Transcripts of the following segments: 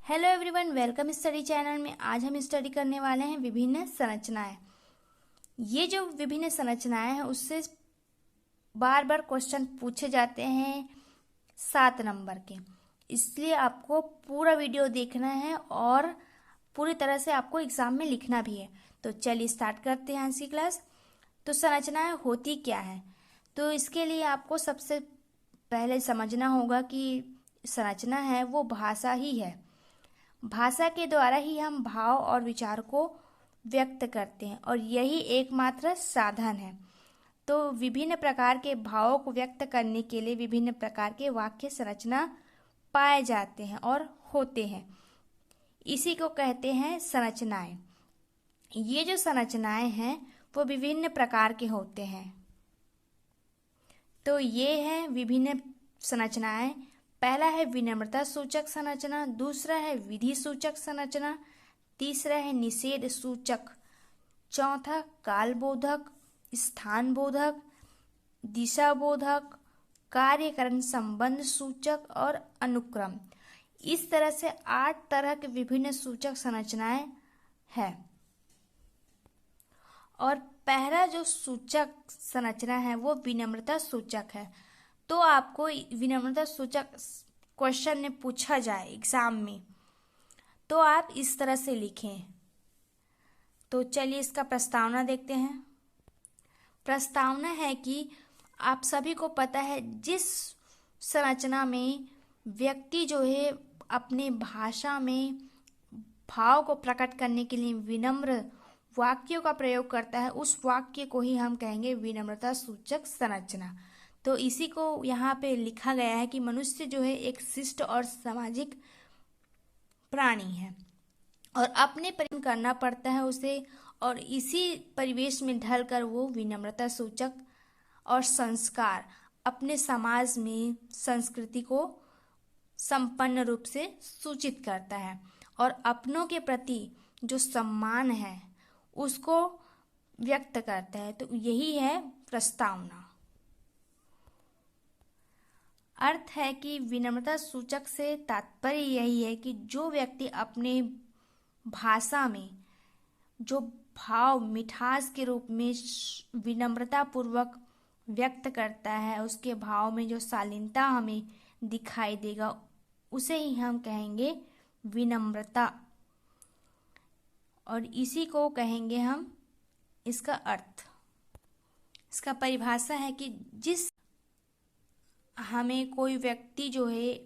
Hello everyone, welcome study channel में। आज हम स्टडी करने वाले हैं विभिन्न संरचनाएं। ये जो विभिन्न संरचनाएं हैं उससे बार बार क्वेश्चन पूछे जाते हैं 7 नंबर के, इसलिए आपको पूरा वीडियो देखना है और पूरी तरह से आपको एग्जाम में लिखना भी है। तो चलिए स्टार्ट करते हैं आज की क्लास। तो संरचनाएं होती क्या है, तो इसके लिए आपको सबसे पहले समझना होगा कि संरचना है वो भाषा ही है। भाषा के द्वारा ही हम भाव और विचार को व्यक्त करते हैं और यही एकमात्र साधन है। तो विभिन्न प्रकार के भावों को व्यक्त करने के लिए विभिन्न प्रकार के वाक्य संरचना पाए जाते हैं और होते हैं, इसी को कहते हैं संरचनाएं। ये जो संरचनाएं हैं वो विभिन्न प्रकार के होते हैं। तो ये हैं विभिन्न संरचनाएं। पहला है विनम्रता सूचक संरचना, दूसरा है विधि सूचक संरचना, तीसरा है निषेध सूचक, चौथा कालबोधक, स्थान बोधक, दिशा बोधक, कार्यकरण संबंध सूचक और अनुक्रम। इस तरह से 8 तरह के विभिन्न सूचक संरचनाएं हैं। और पहला जो सूचक संरचना है वो विनम्रता सूचक है। तो आपको विनम्रता सूचक क्वेश्चन में पूछा जाए एग्जाम में तो आप इस तरह से लिखें। तो चलिए इसका प्रस्तावना देखते हैं। प्रस्तावना है कि आप सभी को पता है जिस संरचना में व्यक्ति जो है अपने भाषा में भाव को प्रकट करने के लिए विनम्र वाक्यों का प्रयोग करता है, उस वाक्य को ही हम कहेंगे विनम्रता सूचक संरचना। तो इसी को यहाँ पे लिखा गया है कि मनुष्य जो है एक शिष्ट और सामाजिक प्राणी है और अपने परिश्रम करना पड़ता है उसे, और इसी परिवेश में ढलकर वो विनम्रता सूचक और संस्कार अपने समाज में संस्कृति को संपन्न रूप से सूचित करता है और अपनों के प्रति जो सम्मान है उसको व्यक्त करता है। तो यही है प्रस्तावना। अर्थ है कि विनम्रता सूचक से तात्पर्य यही है कि जो व्यक्ति अपने भाषा में जो भाव मिठास के रूप में विनम्रता पूर्वक व्यक्त करता है, उसके भाव में जो शालीनता हमें दिखाई देगा उसे ही हम कहेंगे विनम्रता, और इसी को कहेंगे हम इसका अर्थ। इसका परिभाषा है कि जिस हमें कोई व्यक्ति जो है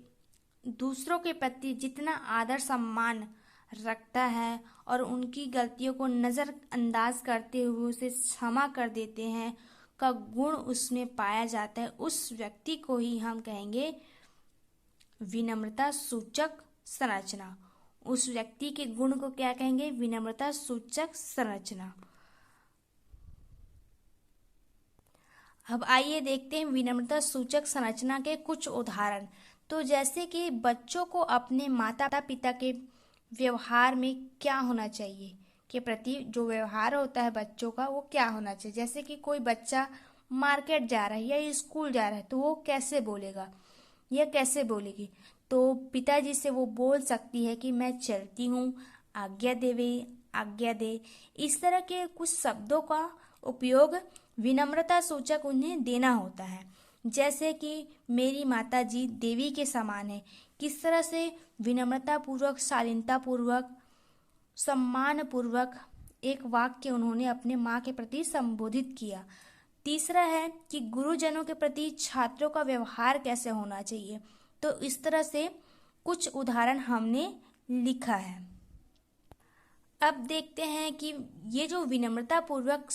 दूसरों के प्रति जितना आदर सम्मान रखता है और उनकी गलतियों को नज़रअंदाज करते हुए उसे क्षमा कर देते हैं का गुण उसमें पाया जाता है, उस व्यक्ति को ही हम कहेंगे विनम्रता सूचक संरचना। उस व्यक्ति के गुण को क्या कहेंगे? विनम्रता सूचक संरचना। अब आइए देखते हैं विनम्रता सूचक संरचना के कुछ उदाहरण। तो जैसे कि बच्चों को अपने माता पिता के व्यवहार में क्या होना चाहिए के प्रति जो व्यवहार होता है बच्चों का वो क्या होना चाहिए। जैसे कि कोई बच्चा मार्केट जा रहा है या स्कूल जा रहा है तो वो कैसे बोलेगा या कैसे बोलेगी, तो पिताजी से वो बोल सकती है कि मैं चलती हूँ, आज्ञा दे। इस तरह के कुछ शब्दों का उपयोग विनम्रता सूचक उन्हें देना होता है। जैसे कि मेरी माता जी देवी के समान है, किस तरह से विनम्रता पूर्वक, शालीनता पूर्वक, सम्मान पूर्वक एक वाक्य उन्होंने अपने माँ के प्रति संबोधित किया। तीसरा है कि गुरुजनों के प्रति छात्रों का व्यवहार कैसे होना चाहिए। तो इस तरह से कुछ उदाहरण हमने लिखा है। अब देखते हैं कि ये जो विनम्रता पूर्वक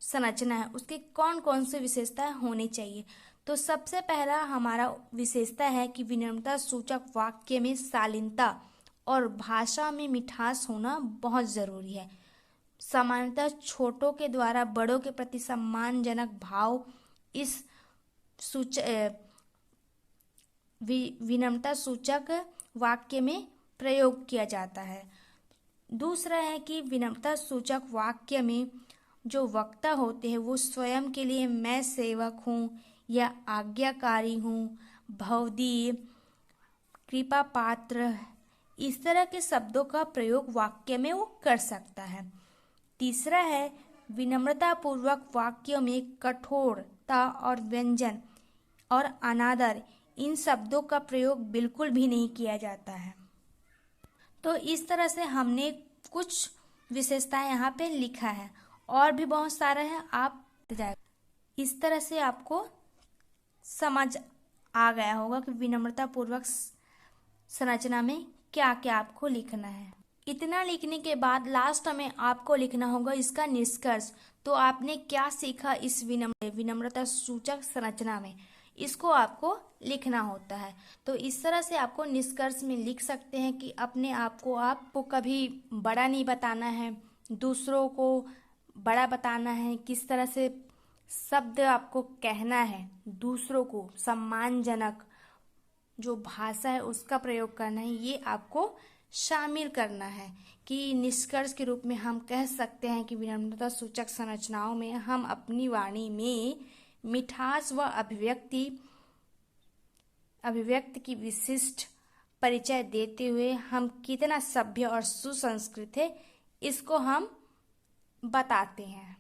संरचना है उसके कौन कौन से विशेषताएं होनी चाहिए। तो सबसे पहला हमारा विशेषता है कि विनम्रता सूचक वाक्य में शालीनता और भाषा में मिठास होना बहुत जरूरी है। सामान्यतः छोटों के द्वारा बड़ों के प्रति सम्मानजनक भाव इस विनम्रता सूचक वाक्य में प्रयोग किया जाता है। दूसरा है कि विनम्रता सूचक वाक्य में जो वक्ता होते हैं वो स्वयं के लिए मैं सेवक हूँ या आज्ञाकारी हूँ, भवदीय, कृपा पात्र इस तरह के शब्दों का प्रयोग वाक्य में वो कर सकता है। तीसरा है विनम्रता पूर्वक वाक्यों में कठोरता और व्यंजन और अनादर इन शब्दों का प्रयोग बिल्कुल भी नहीं किया जाता है। तो इस तरह से हमने कुछ विशेषताएं यहाँ पे लिखा है, और भी बहुत सारा है, आप जाए इस तरह से आपको समझ आ गया होगा कि विनम्रता पूर्वक संरचना में क्या क्या आपको लिखना है। इतना लिखने के बाद लास्ट में आपको लिखना होगा इसका निष्कर्ष। तो आपने क्या सीखा इस विनम्रता सूचक संरचना में, इसको आपको लिखना होता है। तो इस तरह से आपको निष्कर्ष में लिख सकते हैं कि अपने आप को आपको कभी बड़ा नहीं बताना है, दूसरों को बड़ा बताना है, किस तरह से शब्द आपको कहना है, दूसरों को सम्मानजनक जो भाषा है उसका प्रयोग करना है, ये आपको शामिल करना है। कि निष्कर्ष के रूप में हम कह सकते हैं कि विनम्रता सूचक संरचनाओं में हम अपनी वाणी में मिठास व अभिव्यक्ति की विशिष्ट परिचय देते हुए हम कितना सभ्य और सुसंस्कृत है इसको हम बताते हैं।